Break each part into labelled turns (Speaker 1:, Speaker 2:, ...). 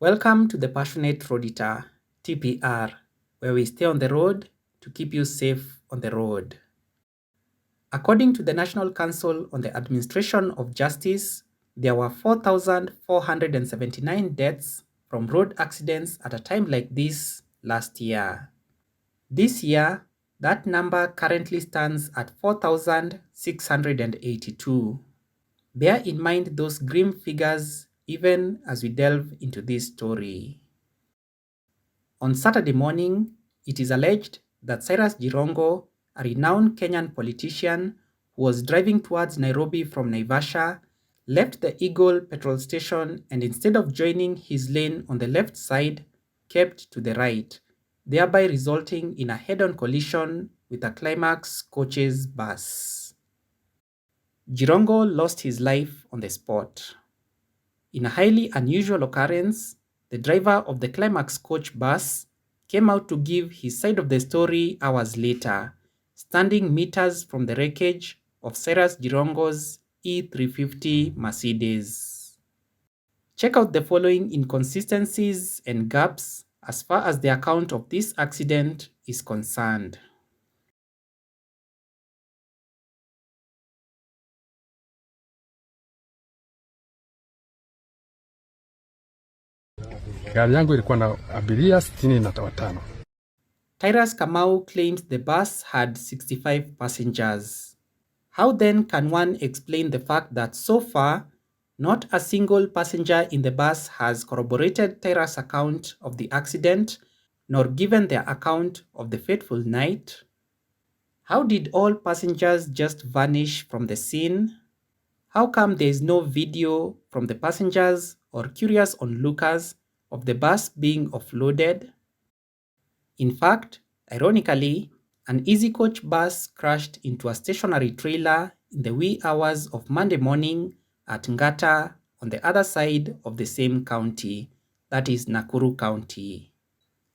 Speaker 1: Welcome to the Passionate Roaditor, TPR, where we stay on the road to keep you safe on the road. According to the National Council on the Administration of Justice, there were 4,479 deaths from road accidents at a time like this last year. This year, that number currently stands at 4,682. Bear in mind those grim figures even as we delve into this story. On Saturday morning, it is alleged that Cyrus Jirongo, a renowned Kenyan politician who was driving towards Nairobi from Naivasha, left the Eagle petrol station and instead of joining his lane on the left side, kept to the right, thereby resulting in a head-on collision with a Climax Coaches bus. Jirongo lost his life on the spot. In a highly unusual occurrence, the driver of the Climax Coach bus came out to give his side of the story hours later, standing meters from the wreckage of Cyrus Jirongo's E350 Mercedes. Check out the following inconsistencies and gaps as far as the account of this accident is concerned.
Speaker 2: Gari yangu ilikuwa na abiria 65.
Speaker 1: Tiras Kamau claims the bus had 65 passengers. How then can one explain the fact that so far, not a single passenger in the bus has corroborated Tiras' account of the accident, nor given their account of the fateful night? How did all passengers just vanish from the scene? How come there is no video from the passengers or curious onlookers of the bus being offloaded? In fact, ironically, an Easy Coach bus crashed into a stationary trailer in the wee hours of Monday morning at Ngata on the other side of the same county, that is Nakuru County.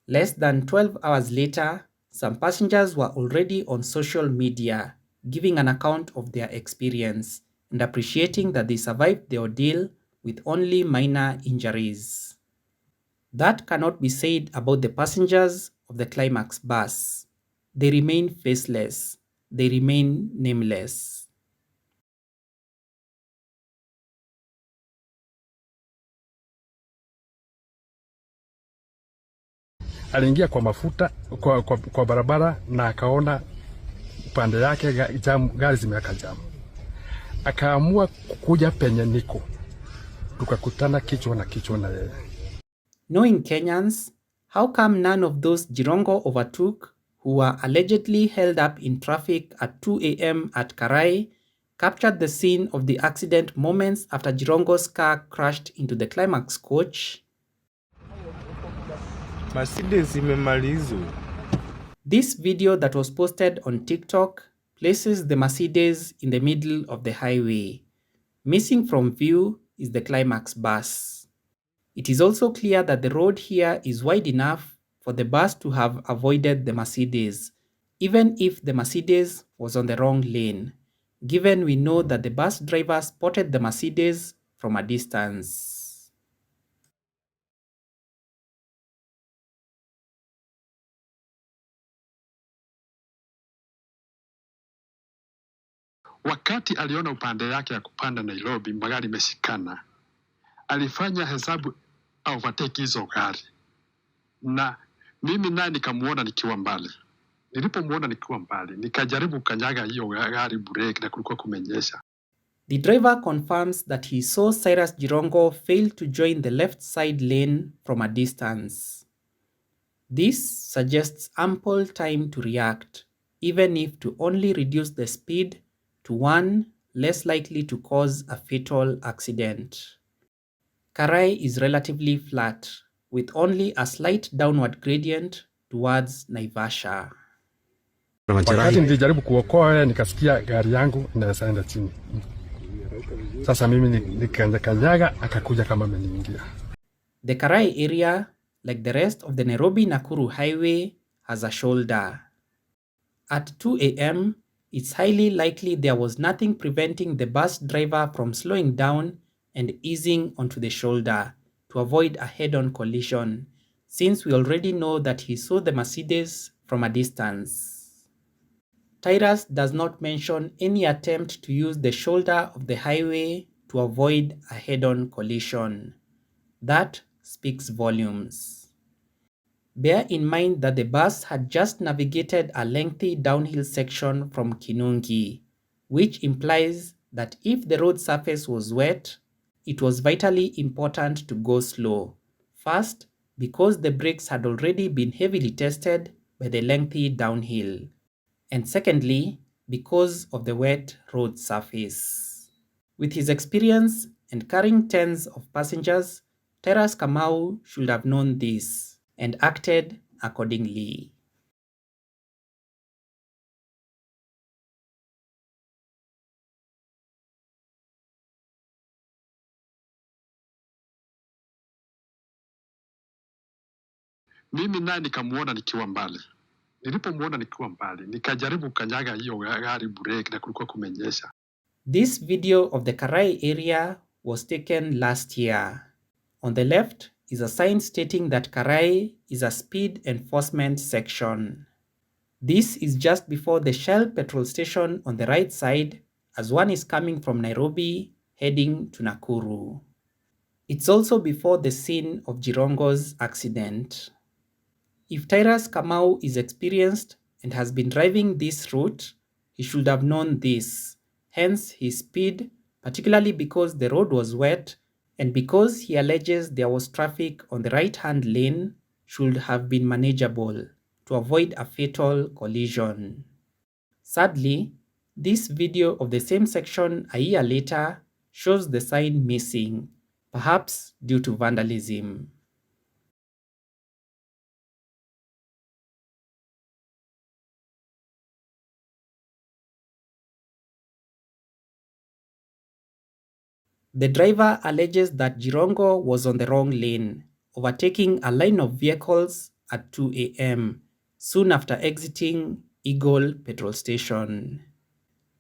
Speaker 1: Less than 12 hours later, some passengers were already on social media giving an account of their experience and appreciating that they survived the ordeal with only minor injuries. That cannot be said about the passengers of the Climax bus. They remain faceless. They remain nameless.
Speaker 2: Aliingia kwa mafuta kwa barabara na akaona upande yake gari zimeweka jamu. Akaamua kuja penye niko. Tukakutana kichwa na yeye.
Speaker 1: Knowing Kenyans, how come none of those Jirongo overtook who were allegedly held up in traffic at 2 a.m. at Karai captured the scene of the accident moments after Jirongo's car crashed into the Climax Coach?
Speaker 3: Mercedes imemalizwa.
Speaker 1: This video that was posted on TikTok places the Mercedes in the middle of the highway. Missing from view is the Climax bus. It is also clear that the road here is wide enough for the bus to have avoided the Mercedes, even if the Mercedes was on the wrong lane, given we know that the bus driver spotted the Mercedes from a distance.
Speaker 2: Wakati aliona upande yake ya kupanda Nairobi magari meshikana, alifanya hesabu overtake hizo gari. Na mimi naye nikamuona nikiwa mbali. Nilipomuona nikiwa mbali, nikajaribu kanyaga hiyo gari brake na kulikuwa kumenyesha.
Speaker 1: The driver confirms that he saw Cyrus Jirongo fail to join the left side lane from a distance. This suggests ample time to react, even if to only reduce the speed to one less likely to cause a fatal accident. Karai is relatively flat, with only a slight downward gradient towards Naivasha.
Speaker 2: Wakati nilijaribu kuokoa nikasikia gari yangu inaenda chini. Sasa mimi nikanyaga akakuja kama ameniingia.
Speaker 1: The Karai area, like the rest of the Nairobi-Nakuru highway, has a shoulder. At 2 a.m., it's highly likely there was nothing preventing the bus driver from slowing down and easing onto the shoulder to avoid a head-on collision, since we already know that he saw the Mercedes from a distance. Tiras does not mention any attempt to use the shoulder of the highway to avoid a head-on collision. That speaks volumes. Bear in mind that the bus had just navigated a lengthy downhill section from Kinungi, which implies that if the road surface was wet, it was vitally important to go slow. First, because the brakes had already been heavily tested by the lengthy downhill. And secondly, because of the wet road surface. With his experience and carrying tens of passengers, Tiras Kamau should have known this and acted accordingly.
Speaker 2: Mimi naye nikamuona nikiwa mbali. Nilipomuona nikiwa mbali, nikajaribu kanyaga hiyo gari break na kulikuwa kumenyesha.
Speaker 1: This video of the Karai area was taken last year. On the left is a sign stating that Karai is a speed enforcement section. This is just before the Shell petrol station on the right side as one is coming from Nairobi heading to Nakuru. It's also before the scene of Jirongo's accident. If Tiras Kamau is experienced and has been driving this route, he should have known this, hence his speed, particularly because the road was wet and because he alleges there was traffic on the right-hand lane, should have been manageable to avoid a fatal collision. Sadly, this video of the same section a year later shows the sign missing, perhaps due to vandalism. The driver alleges that Jirongo was on the wrong lane, overtaking a line of vehicles at 2 a.m., soon after exiting Eagle petrol station.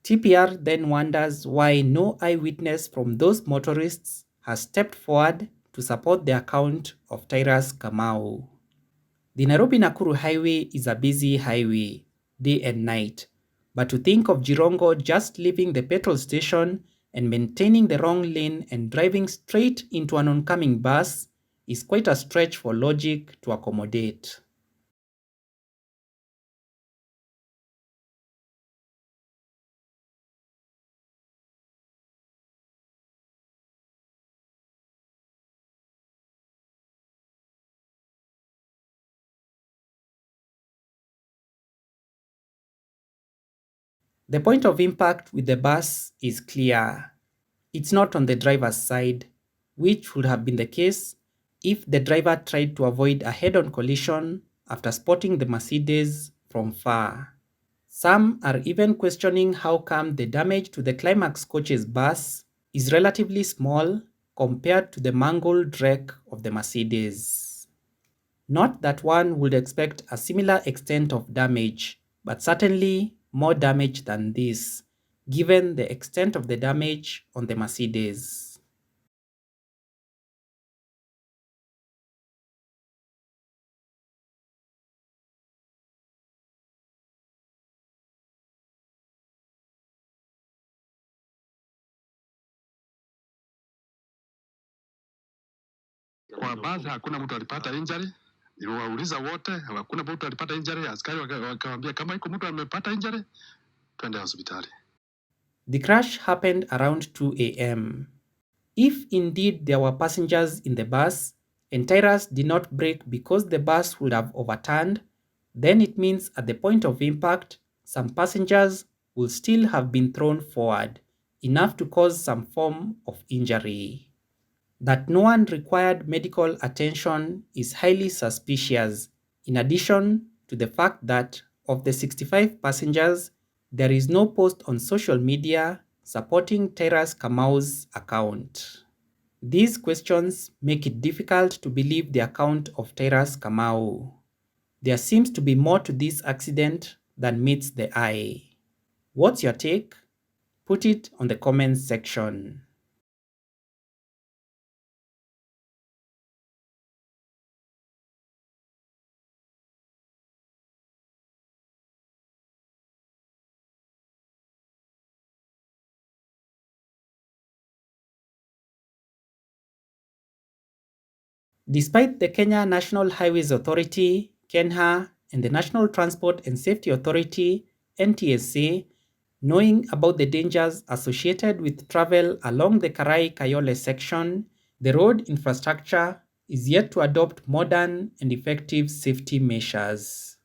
Speaker 1: TPR then wonders why no eyewitness from those motorists has stepped forward to support the account of Tiras Kamau. The Nairobi-Nakuru highway is a busy highway, day and night, but to think of Jirongo just leaving the petrol station and maintaining the wrong lane and driving straight into an oncoming bus is quite a stretch for logic to accommodate. The point of impact with the bus is clear. It's not on the driver's side, which would have been the case if the driver tried to avoid a head-on collision after spotting the Mercedes from far. Some are even questioning how come the damage to the Climax Coaches bus is relatively small compared to the mangled wreck of the Mercedes. Not that one would expect a similar extent of damage, but certainly more damage than this, given the extent of the damage on the Mercedes.
Speaker 2: Kwa basi hakuna mtu alipata injury. Niliwauliza wote, hakuna mtu alipata injury. Askari wakawaambia kama iko mtu amepata injury, twende hospitali.
Speaker 1: The crash happened around 2 a.m. If indeed there were passengers in the bus and Tiras did not brake because the bus would have overturned, then it means at the point of impact, some passengers will still have been thrown forward, enough to cause some form of injury. That no one required medical attention is highly suspicious, in addition to the fact that of the 65 passengers, there is no post on social media supporting Tiras Kamau's account. These questions make it difficult to believe the account of Tiras Kamau. There seems to be more to this accident than meets the eye. What's your take? Put it on the comments section. Despite the Kenya National Highways Authority, KENHA, and the National Transport and Safety Authority, NTSA, knowing about the dangers associated with travel along the Karai Kayole section, the road infrastructure is yet to adopt modern and effective safety measures.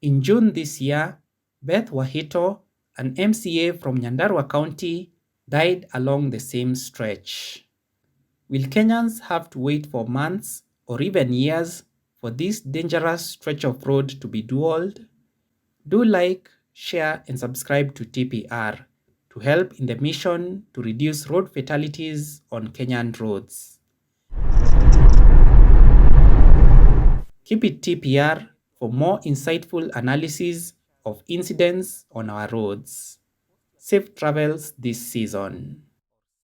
Speaker 1: In June this year, Beth Wahito, an MCA from Nyandarua County, died along the same stretch. Will Kenyans have to wait for months or even years for this dangerous stretch of road to be dualed? Do like, share, and subscribe to TPR to help in the mission to reduce road fatalities on Kenyan roads. Keep it TPR for more insightful analysis of incidents on our roads. Safe travels this season.